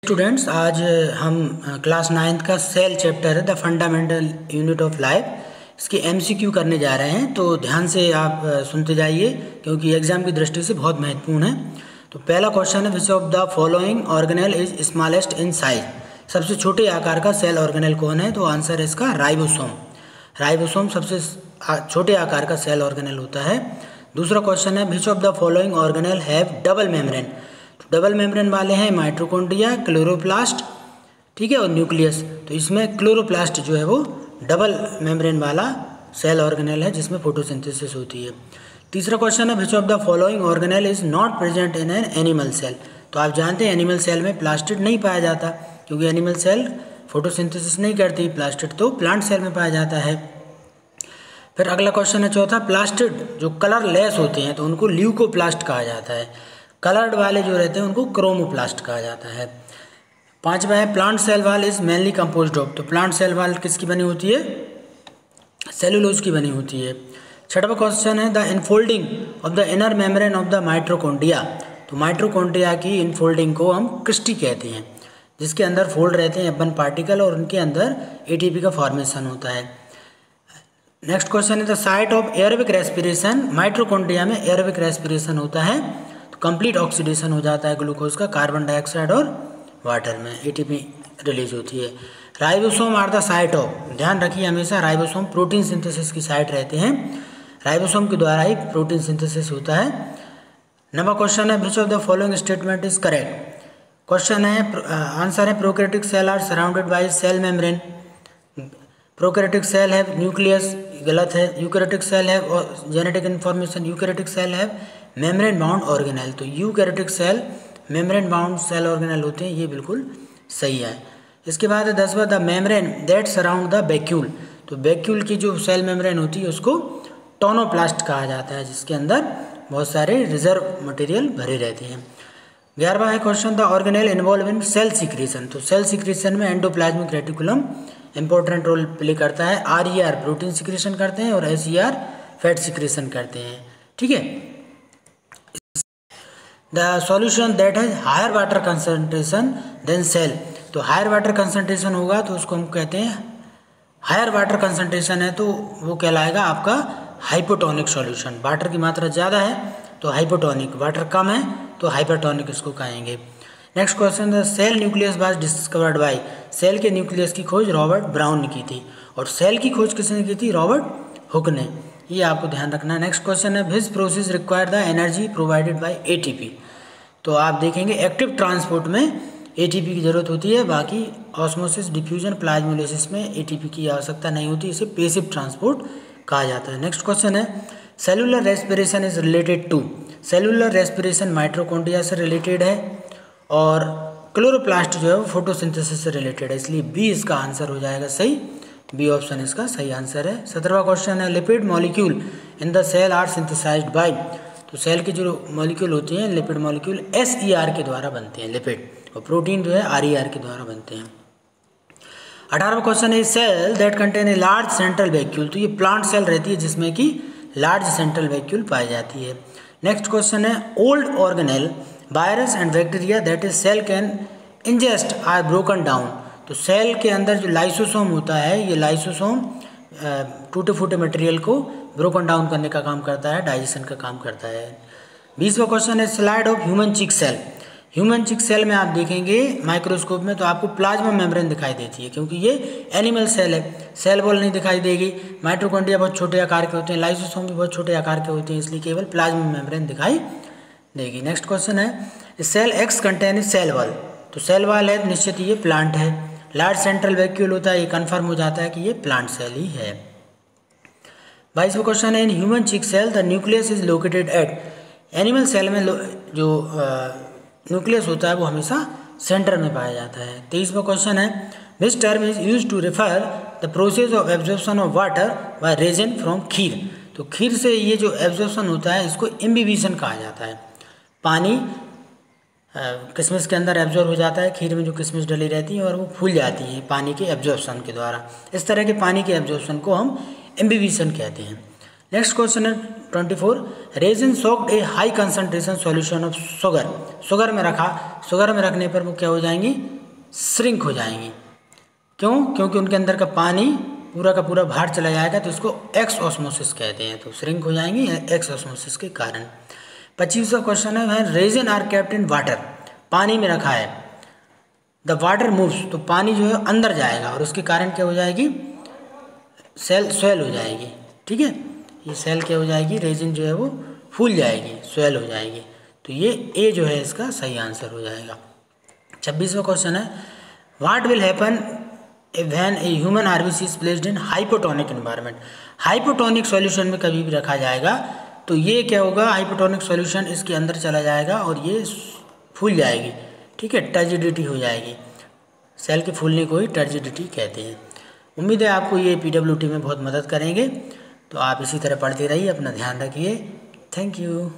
Students, आज हम class 9th का सेल चैप्टर है the fundamental unit of life, इसके एमसीक्यू करने जा रहे हैं। तो ध्यान से आप सुनते जाइए क्योंकि एग्जाम की दृष्टि से बहुत महत्वपूर्ण है। तो पहला क्वेश्चन है, which of the following organelle is smallest in size. सबसे छोटे आकार का सेल ऑर्गेनेल कौन है? तो आंसर है इसका राइबोसोम। राइबोसोम सबसे छोटे आकार का सेल ऑर्गेनेल होता है। दूसरा क्वेश्चन है, which of the following organelle have double membrane. Double membrane वाले हैं माइटोकॉन्ड्रिया, क्लोरोप्लास्ट, ठीक है, और न्यूक्लियस। तो इसमें क्लोरोप्लास्ट जो है वो डबल मेम्ब्रेन वाला सेल ऑर्गेनेल है जिसमें फोटोसिंथेसिस होती है। तीसरा क्वेश्चन है, which of the following organelle is not present in an animal cell. तो आप जानते हैं एनिमल सेल में प्लास्टिड नहीं पाया जाता क्योंकि एनिमल सेल फोटोसिंथेसिस नहीं करती, प्लास्टिड तो प्लांट सेल में पाया जाता है। फिर अगला क्वेश्चन है चौथा, प्लास्टिड जो कलर लेस होते हैं तो उनको ल्यूकोप्लास्ट कहा जाता है, कलर्ड वाले जो रहते हैं उनको क्रोमोप्लास्ट कहा जाता है। पांचवा है, plant cell wall is mainly composed of. तो प्लांट सेल वाल किसकी बनी होती है? सेलुलोज की बनी होती है। छठवा क्वेश्चन है, the infolding of the inner membrane of the mitochondria. तो माइटोकॉन्ड्रिया की इनफोल्डिंग को हम क्रिस्टी कहते हैं, जिसके अंदर फोल्ड रहते हैं एफ1 पार्टिकल और उनके अंदर एटीपी का फॉर्मेशन होता है। नेक्स्ट क्वेश्चन है, the site of aerobic respiration. Mitochondria में एरोबिक रेस्पिरेशन होता है तो कंप्लीट ऑक्सीडेशन हो जाता है ग्लूकोज का कार्बन डाइऑक्साइड और वाटर में, एटीपी रिलीज होती है। Ribosome are the site of, ध्यान रखिए हमेशा राइबोसोम प्रोटीन सिंथेसिस की साइट रहते हैं, राइबोसोम के द्वारा ही प्रोटीन सिंथेसिस होता है। नंबर क्वेश्चन है, which of the following statement is correct. Question है, आंसर है prokaryotic cell are surrounded by cell membrane. Prokaryotic cell है न्यूक्लियस, गलत है। यूकैरियोटिक सेल है जेनेटिक इन्फॉर्मेशन, यूकैरियोटिक सेल है मेम्ब्रेन बाउंड ऑर्गेनेल। तो eukaryotic cell membrane bound cell organelle होते हैं, ये बिल्कुल सही है। इसके बाद है 10वां, the membrane that surround the vacuole. तो वैक्यूल की जो सेल मेम्ब्रेन होती है उसको टोनोप्लास्ट कहा जाता है, जिसके अंदर बहुत सारे रिजर्व मटेरियल भरे रहते हैं। 11वां है question, the organelle involve in cell secretion. तो सेल सिक्रीशन में endoplasmic reticulum important role play करता है। RER प्रोटीन सिक्रीशन करते हैं और SER फैट सिक्रीशन करते हैं, ठीक है। The solution that has higher water concentration than cell. तो हायर वाटर कंसंट्रेशन होगा तो उसको हम कहते हैं, हायर वाटर कंसंट्रेशन है तो वो कहलाएगा आपका हाइपोटोनिक सॉल्यूशन। वाटर की मात्रा ज़्यादा है तो हाइपोटोनिक, वाटर कम है तो हाइपरटोनिक इसको कहेंगे। Next question, the cell nucleus was discovered by. Cell के न्यूक्लियस की खोज रॉबर्ट ब्राउन ने की थी और सेल की खोज किसने की थी? रॉबर्ट हुक ने। ये आपको ध्यान रखना है। नेक्स्ट क्वेश्चन है, which process require the energy provided by ATP। तो आप देखेंगे एक्टिव ट्रांसपोर्ट में ATP की जरूरत होती है, बाकी ऑस्मोसिस, डिफ्यूजन, प्लाज्मोलिसिस में ATP की आवश्यकता नहीं होती, इसे पैसिव ट्रांसपोर्ट कहा जाता है। नेक्स्ट क्वेश्चन है, cellular respiration is related to. Cellular respiration mitochondria से रिलेटेड है और क्लोरोप्लास्ट जो है वो फोटोसिंथेसिस से रिलेटेड है, इसलिए बी इसका आंसर हो जाएगा सही। बी ऑप्शन इसका सही आंसर है। 17वां क्वेश्चन है, lipid molecule in the cell are synthesised by. तो सेल के जो मॉलिक्यूल होते हैं लिपिड मॉलिक्यूल SER के द्वारा बनते हैं लिपिड, और प्रोटीन जो है RER के द्वारा बनते हैं। 18वां क्वेश्चन है, cell that contain a large central vacuole. तो ये प्लांट सेल रहती है जिसमें कि लार्ज सेंट्रल वैक्यूल पाई जाती है। नेक्स्ट क्वेश्चन है, old organelle virus and bacteria that is cell can ingest are broken down. तो सेल के अंदर जो लाइसोसोम होता है, ये लाइसोसोम टूटे फूटे मटेरियल को ब्रोकन डाउन करने का काम करता है, डाइजेशन का काम करता है। 20वां क्वेश्चन है, slide of human cheek cell. Human cheek cell में आप देखेंगे माइक्रोस्कोप में तो आपको प्लाज्मा मेम्ब्रेन दिखाई देती है क्योंकि ये एनिमल सेल है, सेल वॉल नहीं दिखाई देगी। माइटोकॉन्ड्रिया बहुत छोटे आकार के होते हैं, लाइसोसोम भी बहुत छोटे आकार के होते हैं, इसलिए केवल प्लाज्मा मेम्ब्रेन दिखाई देगी। नेक्स्ट क्वेश्चन है, cell X contain cell wall. तो सेल वॉल है निश्चित ये प्लांट है। लार्ज सेंट्रल वैक्यूल होता है, ये कन्फर्म हो जाता है कि ये प्लांट सेल ही है। 22वां क्वेश्चन है, in human cheek cell the nucleus is located at. Animal cell में जो न्यूक्लियस होता है वो हमेशा सेंटर में पाया जाता है। 23वां क्वेश्चन है, this term is use to refer the process of absorption of water by resin from kheer. तो खीर से ये जो एब्जॉर्प्शन होता है इसको इम्बिबिशन कहा जाता है। पानी किशमिश के अंदर एब्जॉर्ब हो जाता है, खीर में जो किशमिश डली रहती है और वो फूल जाती है पानी के एब्जॉर्प्शन के द्वारा। इस तरह के पानी के एब्जॉर्प्शन को हम इम्बिबिशन कहते हैं। नेक्स्ट क्वेश्चन है 24, resin soaked A high concentration solution of sugar. Sugar में रखा, शुगर में रखने पर वो क्या हो जाएंगी, श्रिंक हो जाएंगी। क्यों? क्योंकि उनके अंदर का पानी पूरा का पूरा बाहर चला जाएगा, तो इसको एक्स ऑस्मोसिस कहते हैं, तो श्रिंक हो जाएंगी एक्स ऑस्मोसिस के कारण। 25वां क्वेश्चन है raisin are kept in water. पानी में रखा है, द वाटर मूव्स, तो पानी जो है अंदर जाएगा और उसके कारण क्या हो जाएगी, सेल स्वेल हो जाएगी। ठीक है, ये सेल क्या हो जाएगी, रेजिन जो है वो फूल जाएगी, स्वेल हो जाएगी। तो ये ए जो है इसका सही आंसर हो जाएगा। 26वां क्वेश्चन है what will happen when a human RBC is placed in hypotonic environment. Hypotonic solution में कभी भी रखा जाएगा तो ये क्या होगा, हाइपोटोनिक सॉल्यूशन इसके अंदर चला जाएगा और ये फूल जाएगी। ठीक है, टर्जिडिटी हो जाएगी। सेल के फूलने को ही टर्जिडिटी कहते हैं। उम्मीद है आपको ये पीडब्ल्यूटी में बहुत मदद करेंगे। तो आप इसी तरह पढ़ते रहिए, अपना ध्यान रखिए। Thank you.